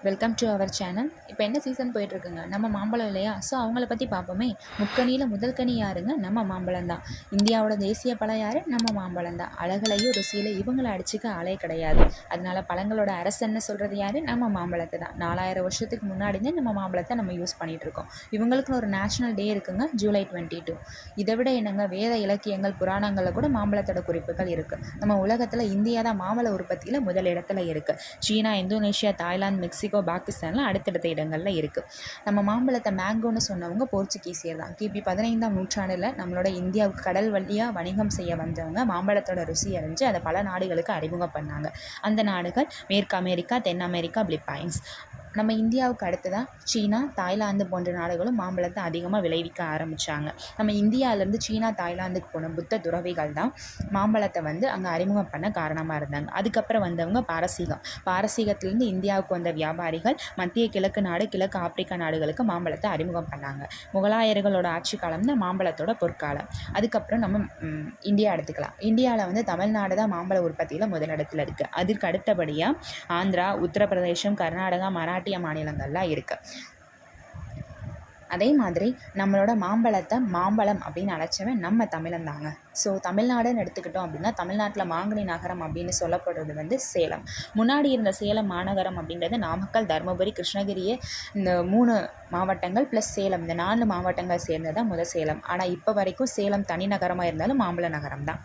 Welcome to our channel. இப்போ என்ன season போயிட்டுருக்குங்க, நம்ம மாம்பழம் இல்லையா? ஸோ அவங்கள பற்றி பார்ப்போமே. முக்கணியில் முதல் கனி யாருங்க? நம்ம மாம்பழம் தான். இந்தியாவோட தேசிய பழம் யார்? நம்ம மாம்பழம் தான். அழகுலையும் ருசியில் இவங்களை அடிச்சுக்க ஆளே கிடையாது. அதனால பழங்களோட அரசன்னு சொல்கிறது யார்? நம்ம மாம்பழத்தை தான். 4000 வருஷத்துக்கு முன்னாடினே நம்ம மாம்பழத்தை நம்ம யூஸ் பண்ணிகிட்ருக்கோம். இவங்களுக்குன்னு ஒரு நேஷ்னல் டே இருக்குங்க, ஜூலை 22. இதை விட என்னங்க, வேத இலக்கியங்கள் புராணங்களில் கூட மாம்பழத்தோட குறிப்புகள் இருக்குது. நம்ம உலகத்தில் இந்தியா தான் மாம்பழ உற்பத்தியில் முதல் இடத்துல இருக்குது. சீனா, இந்தோனேஷியா, தாய்லாந்து, மெக்சிகோ, பாகிஸ்தானில் அடுத்தடுத்த இடங்களில் இருக்குது. நம்ம மாம்பழத்தை மேங்கோன்னு சொன்னவங்க போர்ச்சுகீசியர் தான். கிபி 15ஆம் நூற்றாண்டில் நம்மளோட இந்தியாவுக்கு கடல் வழியாக வணிகம் செய்ய வந்தவங்க மாம்பழத்தோட ருசி அறிஞ்சு அதை பல நாடுகளுக்கு அறிமுகம் பண்ணாங்க. அந்த நாடுகள் மேற்கு அமெரிக்கா, தென் அமெரிக்கா, பிலிப்பைன்ஸ். நம்ம இந்தியாவுக்கு அடுத்ததான் சீனா, தாய்லாந்து போன்ற நாடுகளும் மாம்பழத்தை அதிகமாக விளைவிக்க ஆரம்பித்தாங்க. நம்ம இந்தியாவிலேருந்து சீனா, தாய்லாந்துக்கு போன புத்த துறவிகள் தான் மாம்பழத்தை அங்கே அறிமுகம் பண்ண காரணமாக இருந்தாங்க. அதுக்கப்புறம் வந்தவங்க பாரசீகத்திலேருந்து இந்தியாவுக்கு வந்த வியாபாரிகள் மத்திய கிழக்கு நாடு, கிழக்கு ஆப்பிரிக்கா நாடுகளுக்கு மாம்பழத்தை அறிமுகம் பண்ணாங்க. முகலாயர்களோட ஆட்சி காலம் தான் மாம்பழத்தோட பொற்காலம். அதுக்கப்புறம் நம்ம இந்தியா எடுத்துக்கலாம். இந்தியாவில் தமிழ்நாடு தான் மாம்பழ உற்பத்தியில் முதலிடத்தில் இருக்குது. அதுக்கு அடுத்தபடியாக ஆந்திரா, உத்தரப்பிரதேசம், கர்நாடகா, மராட்டிய மாநிலங்கள்லாம் இருக்குது. அதே மாதிரி நம்மளோட மாம்பழத்தை மாம்பழம் அப்படின்னு அழைச்சவன் நம்ம தமிழன் தாங்க. ஸோ தமிழ்நாடுன்னு எடுத்துக்கிட்டோம் அப்படின்னா, தமிழ்நாட்டில் மாங்கனி நகரம் அப்படின்னு சொல்லப்படுறது சேலம். முன்னாடி இருந்த சேலம் மாநகரம் அப்படின்றது நாமக்கல், தருமபுரி, கிருஷ்ணகிரியே இந்த 3 மாவட்டங்கள் ப்ளஸ் சேலம், இந்த 4 மாவட்டங்கள் சேர்ந்தது தான் சேலம். ஆனால் இப்போ வரைக்கும் சேலம் தனி நகரமாக இருந்தாலும் மாம்பழ நகரம் தான்.